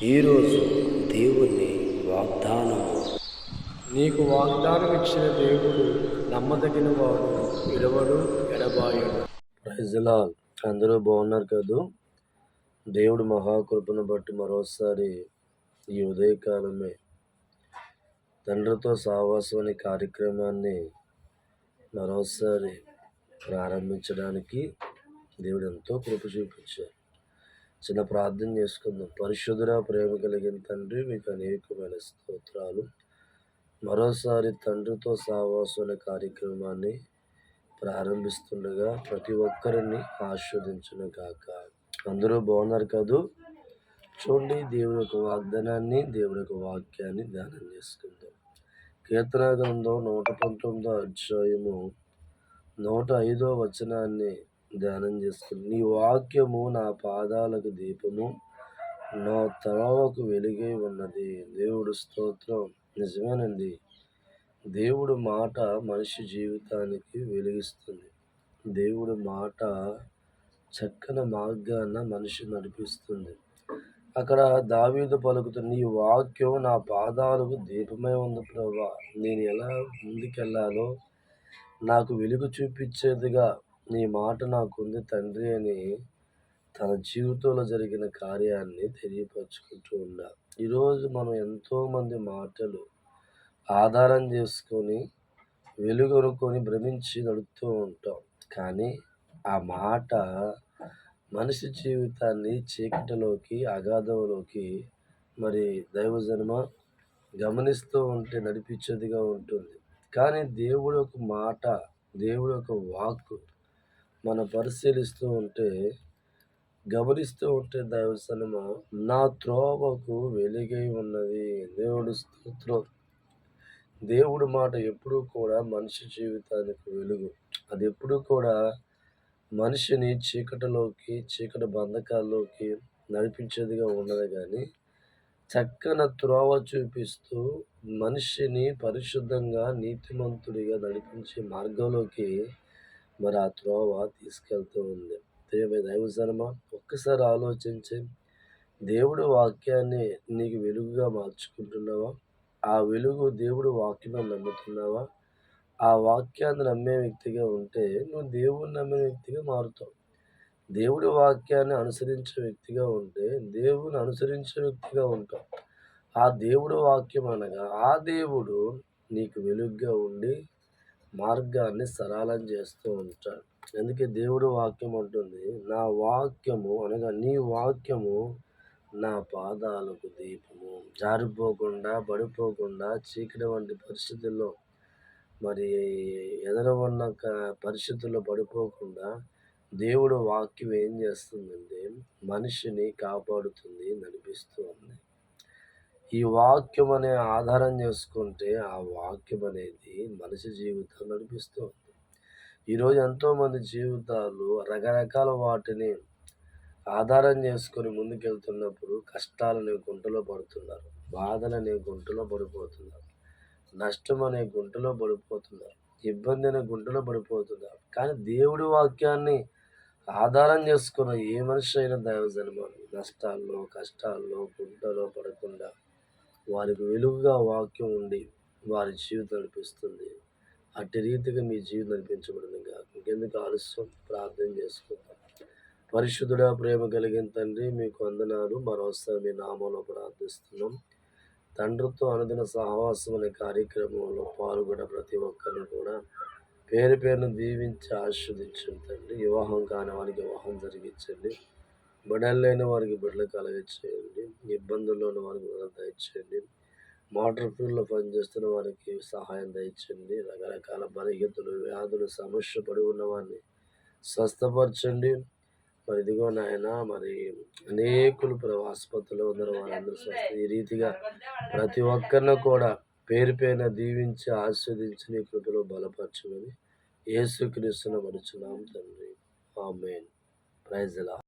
ఈరోజు దేవుని వాగ్దానము. నీకు వాగ్దానం ఇచ్చిన దేవుడు నమ్మదగిన వాడు, విడవడు, ఎడబాయడు. Praise the Lord. అందరూ బాగున్నారు కదూ? దేవుడు మహాకృపను బట్టి మరోసారి ఈ ఉదయకాలమే తండ్రితో సహవాసం అనే కార్యక్రమాన్ని మరోసారి ప్రారంభించడానికి దేవుడు ఎంతో కృప చూపించారు. చిన్న ప్రార్థన చేసుకుందాం. పరిశుద్ధుడా, ప్రేమ కలిగిన తండ్రి, మీకు అనేకమైన స్తోత్రాలు. మరోసారి తండ్రితో సహవాసం అనే కార్యక్రమాన్ని ప్రారంభిస్తుండగా ప్రతి ఒక్కరిని ఆస్వాదించును గాక. అందరూ బాగున్నారు కదూ? చూడండి, దేవుడి యొక్క వాగ్దానాన్ని, దేవుడి యొక్క వాక్యాన్ని ధ్యానం చేసుకుందాం. కీర్తన గ్రంథం 119 అధ్యాయము 105 వచనాన్ని ధ్యానం చేసుకుంది. నీ వాక్యము నా పాదాలకు దీపము, నా త్రోవకు వెలుగై ఉన్నది. దేవుడు స్తోత్రం. నిజమేనండి, దేవుడు మాట మనిషి జీవితానికి వెలిగిస్తుంది. దేవుడి మాట చక్కని మార్గాన మనిషి నడిపిస్తుంది. అక్కడ దావీదు పలుకుతున్న, నీ వాక్యం నా పాదాలకు దీపమై ఉంది ప్రభువా. నేను ఎలా ముందుకెళ్ళాలో నాకు వెలుగు చూపించేదిగా నీ మాట నాకుంది తండ్రి అని తన జీవితంలో జరిగిన కార్యాన్ని తెలియపరుచుకుంటూ ఉన్నారు. ఈరోజు మనం ఎంతోమంది మాటలు ఆధారం చేసుకొని వెలుగొనుకొని భ్రమించి నడుపుతూ ఉంటాం. కానీ ఆ మాట మనిషి జీవితాన్ని చీకటిలోకి, అగాధంలోకి మరి దైవజన్మ గమనిస్తూ ఉంటే నడిపించేదిగా ఉంటుంది. కానీ దేవుడి యొక్క మాట, దేవుడి యొక్క వాక్కు మనం పరిశీలిస్తూ ఉంటే, గమనిస్తూ ఉంటే దైవజనమ నా త్రోవకు వెలుగై ఉన్నది. దేవుడు స్తోత్రం. దేవుడి మాట ఎప్పుడూ కూడా మనిషి జీవితానికి వెలుగు. అది ఎప్పుడూ కూడా మనిషిని చీకటిలోకి, చీకటి బంధకాల్లోకి నడిపించేదిగా ఉండదు. కానీ చక్కని త్రోవ చూపిస్తూ మనిషిని పరిశుద్ధంగా, నీతిమంతుడిగా నడిపించే మార్గంలోకి మరి ఆ త్రోవ తీసుకెళ్తూ ఉంది. దైవజనమ, ఒక్కసారి ఆలోచించి దేవుడి వాక్యాన్ని నీకు వెలుగుగా మార్చుకుంటున్నావా? ఆ వెలుగు దేవుడి వాక్యాన్ని నమ్ముతున్నావా? ఆ వాక్యాన్ని నమ్మే వ్యక్తిగా ఉంటే నువ్వు దేవుడిని నమ్మే వ్యక్తిగా మారుతావు. దేవుడి వాక్యాన్ని అనుసరించే వ్యక్తిగా ఉంటే దేవుని అనుసరించే వ్యక్తిగా ఉంటావు. ఆ దేవుడు వాక్యం అనగా ఆ దేవుడు నీకు వెలుగుగా ఉండి మార్గాన్ని సరళం చేస్తూ ఉంటాడు. అందుకే దేవుడు వాక్యం అంటుంది, నా వాక్యము అనగా నీ వాక్యము నా పాదాలకు దీపము. జారిపోకుండా, పడిపోకుండా, చీకటి వంటి పరిస్థితుల్లో మరి ఉన్న పరిస్థితుల్లో పడిపోకుండా దేవుడు వాక్యం ఏం చేస్తుందంటే మనిషిని కాపాడుతుంది, నడిపిస్తూ ఉంది. ఈ వాక్యం అనే ఆధారం చేసుకుంటే ఆ వాక్యం అనేది మనిషి జీవితం నడిపిస్తూ ఉంది. ఈరోజు ఎంతోమంది జీవితాలు రకరకాల వాటిని ఆధారం చేసుకొని ముందుకెళ్తున్నప్పుడు కష్టాలనే గుంటలో పడుతున్నారు, బాధలనే గుంటలో పడిపోతున్నారు, నష్టం అనే గుంటలో పడిపోతున్నారు, ఇబ్బంది అనే గుంటలో పడిపోతున్నారు. కానీ దేవుడి వాక్యాన్ని ఆధారం చేసుకున్న ఏ మనిషి అయినా దైవజనమ నష్టాల్లో, కష్టాల్లో, గుంటలో పడకుండా వారికి వెలుగుగా వాక్యం ఉండి వారి జీవితం నడిపిస్తుంది. అట్టి రీతిగా మీ జీవితం నడిపించబడింది కాదు. ఇంకెందుకు ఆలస్యం? ప్రార్థన చేసుకుందాం. పరిశుద్ధుడా, ప్రేమ కలిగిన తండ్రి, మీకు వందనాలు. మరోసారి మీ నామంలో ప్రార్థిస్తున్నాం. తండ్రితో అనుదిన సహవాసం అనే కార్యక్రమంలో పాల్గొన్న ప్రతి ఒక్కరిని కూడా పేరు పేరును దీవించి ఆస్వాదించండి తండ్రి. వివాహం కాని వారికి వివాహం జరిగించండి, బిడ్డలు లేని వారికి బిడ్డలు కలగచేయండి, ఇబ్బందుల్లో ఉన్న వారికి దయచేయండి, మోటార్ ఫీల్డ్లో పనిచేస్తున్న వారికి సహాయం దయచేయండి, రకరకాల బలహీనతలు, వ్యాధులు, సమస్య పడి ఉన్న వారిని స్వస్థపరచండి. మరి ఇదిగో నాయన, మరి అనేకులు ఆసుపత్రిలో ఉన్నారు, వారందరూ స్వస్థ. ఈ రీతిగా ప్రతి ఒక్కరిని కూడా పేరు పేరున దీవించి ఆస్వాదించి నీ కృపలో బలపరచుమని యేసుక్రీస్తును నడుచున్నాం తండ్రి. ఆమేన్. Praise the lord.